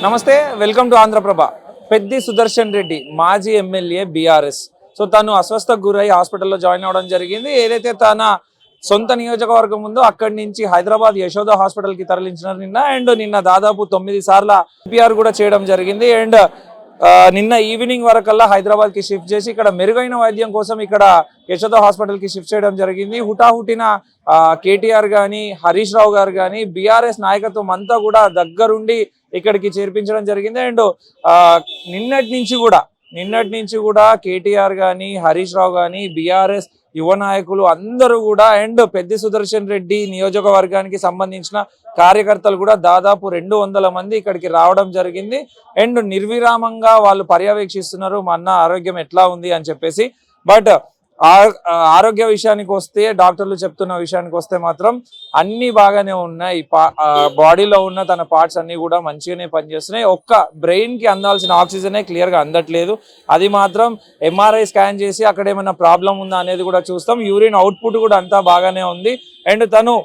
నమస్తే, welcome to Andhraprabha. Peddi Sudarshan Reddy మాజీ MLA BRS. So తను అస్వస్థకు గురై హాస్పిటల్లో జాయిన్ అవ్వడం జరిగింది. ఏదైతే తన సొంత నియోజకవర్గం ఉందో అక్కడి నుంచి హైదరాబాద్ యశోద హాస్పిటల్కి తరలించినారు నిన్న దాదాపు 9 సార్లు పిఆర్ కూడా చేయడం జరిగింది. అండ్ నిన్న ఈవినింగ్ వరకల్లా హైదరాబాద్కి షిఫ్ట్ చేసి ఇక్కడ మెరుగైన వైద్యం కోసం ఇక్కడ యశోద హాస్పిటల్కి షిఫ్ట్ చేయడం జరిగింది. హుటాహుటిన కేటీఆర్ కానీ హరీష్ రావు గారు కానీ బీఆర్ఎస్ నాయకత్వం అంతా కూడా దగ్గరుండి ఇక్కడికి చేర్పించడం జరిగింది. అండ్ నిన్నటి నుంచి కూడా కేటీఆర్ కానీ హరీష్ రావు కానీ బీఆర్ఎస్ యువ నాయకులు అందరూ కూడా అండ్ పెద్ది సుదర్శన్ రెడ్డి నియోజకవర్గానికి సంబంధించిన కార్యకర్తలు కూడా దాదాపు 200 మంది ఇక్కడికి రావడం జరిగింది. అండ్ నిర్విరామంగా వాళ్ళు పర్యవేక్షిస్తున్నారు మా అన్న ఆరోగ్యం ఎట్లా ఉంది అని చెప్పేసి. బట్ ఆరోగ్య విషయానికి వస్తే, డాక్టర్లు చెప్తున్న విషయానికి వస్తే మాత్రం అన్ని బాగానే ఉన్నాయి. బాడీలో ఉన్న తన పార్ట్స్ అన్ని కూడా మంచిగానే పనిచేస్తున్నాయి. ఒక్క బ్రెయిన్ కి అందాల్సిన ఆక్సిజనే క్లియర్ గా అందట్లేదు. అది మాత్రం ఎంఆర్ఐ స్కాన్ చేసి అక్కడ ఏమైనా ప్రాబ్లం ఉందా అనేది కూడా చూస్తాం. యూరిన్ అవుట్పుట్ కూడా అంతా బాగానే ఉంది. అండ్ తను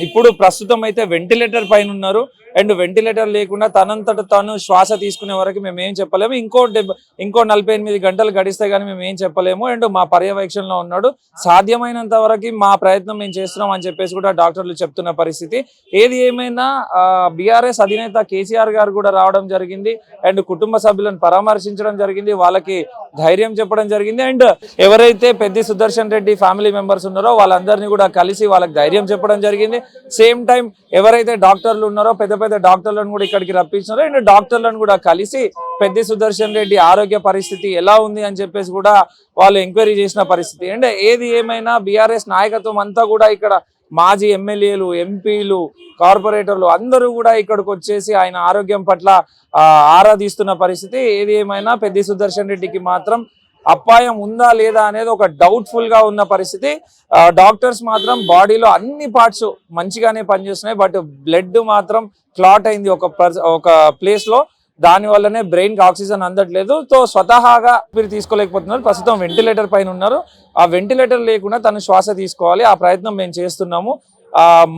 ఇప్పుడు ప్రస్తుతం అయితే వెంటిలేటర్ పైన ఉన్నారు. అండ్ వెంటిలేటర్ లేకుండా తనంతట తాను శ్వాస తీసుకునే వరకు మేము ఏం చెప్పలేము. ఇంకో 48 గంటలు గడిస్తే కానీ మేము ఏం చెప్పలేము. అండ్ మా పర్యవేక్షణలో ఉన్నాడు. సాధ్యమైనంత వరకు మా ప్రయత్నం మేము చేస్తున్నాం అని చెప్పేసి కూడా డాక్టర్లు చెప్తున్న పరిస్థితి. ఏది ఏమైనా బీఆర్ఎస్ అధినేత కేసీఆర్ గారు కూడా రావడం జరిగింది. అండ్ కుటుంబ సభ్యులను పరామర్శించడం జరిగింది, వాళ్ళకి ధైర్యం చెప్పడం జరిగింది. అండ్ ఎవరైతే పెద్ది సుదర్శన్ రెడ్డి ఫ్యామిలీ మెంబర్స్ ఉన్నారో వాళ్ళందరినీ కూడా కలిసి వాళ్ళకి ధైర్యం చెప్పడం జరిగింది. సేమ్ టైం ఎవరైతే డాక్టర్లు ఉన్నారో పెద్ద డాక్టర్లను కూడా ఇక్కడికి రప్పించినారు. అండ్ డాక్టర్లను కూడా కలిసి పెద్ది సుదర్శన్ రెడ్డి ఆరోగ్య పరిస్థితి ఎలా ఉంది అని చెప్పేసి కూడా వాళ్ళు ఎంక్వైరీ చేసిన పరిస్థితి. అండ్ ఏది ఏమైనా బీఆర్ఎస్ నాయకత్వం అంతా కూడా ఇక్కడ మాజీ ఎమ్మెల్యేలు, ఎంపీలు, కార్పొరేటర్లు అందరూ కూడా ఇక్కడికి వచ్చేసి ఆయన ఆరోగ్యం పట్ల ఆరాధిస్తున్న పరిస్థితి. ఏది ఏమైనా పెద్ది సుదర్శన్ రెడ్డికి మాత్రం అపాయం ఉందా లేదా అనేది ఒక డౌట్ఫుల్ గా ఉన్న పరిస్థితి. డాక్టర్స్ మాత్రం బాడీలో అన్ని పార్ట్స్ మంచిగానే పనిచేస్తున్నాయి. బట్ బ్లడ్ మాత్రం క్లాట్ అయింది ఒక ప్లేస్ లో. దాని వల్లనే బ్రెయిన్ కి ఆక్సిజన్ అందట్లేదు. సో స్వతహాగా మీరు తీసుకోలేకపోతున్నారు. ప్రస్తుతం వెంటిలేటర్ పైన ఉన్నారు. ఆ వెంటిలేటర్ లేకుండా తను శ్వాస తీసుకోవాలి. ఆ ప్రయత్నం మేము చేస్తున్నాము.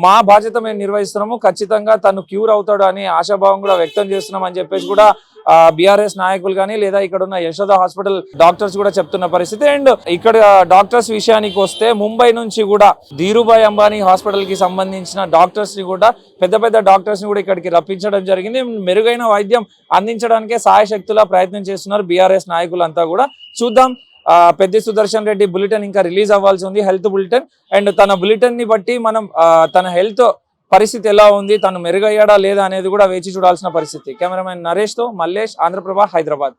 మా బాధ్యత మేము నిర్వహిస్తున్నాము. ఖచ్చితంగా తను క్యూర్ అవుతాడు అని ఆశాభావం కూడా వ్యక్తం చేస్తున్నాం అని చెప్పేసి కూడా బీఆర్ఎస్ నాయకులు కానీ లేదా ఇక్కడ ఉన్న యశోద హాస్పిటల్ డాక్టర్స్ కూడా చెప్తున్న పరిస్థితి. అండ్ ఇక్కడ డాక్టర్స్ విషయానికి వస్తే ముంబై నుంచి కూడా ధీరుభాయ్ అంబానీ హాస్పిటల్ కి సంబంధించిన డాక్టర్స్ ని కూడా పెద్ద డాక్టర్స్ ని కూడా ఇక్కడికి రప్పించడం జరిగింది. మెరుగైన వైద్యం అందించడానికే సాయశక్తులా ప్రయత్నం చేస్తున్నారు బీఆర్ఎస్ నాయకులంతా కూడా. చూద్దాం, పెద్ది సుదర్శన్ రెడ్డి బులెటిన్ ఇంకా రిలీజ్ అవ్వాల్సి ఉంది, హెల్త్ బులెటిన్. అండ్ తన బులెటిన్ ని బట్టి మనం తన హెల్త్ పరిస్థితి ఎలా ఉంది, తను మెరుగయ్యాడా లేదా అనేది కూడా వేచి చూడాల్సిన పరిస్థితి. కెమెరామెన్ నరేష్ తో మల్లేష్, ఆంధ్రప్రభ, హైదరాబాద్.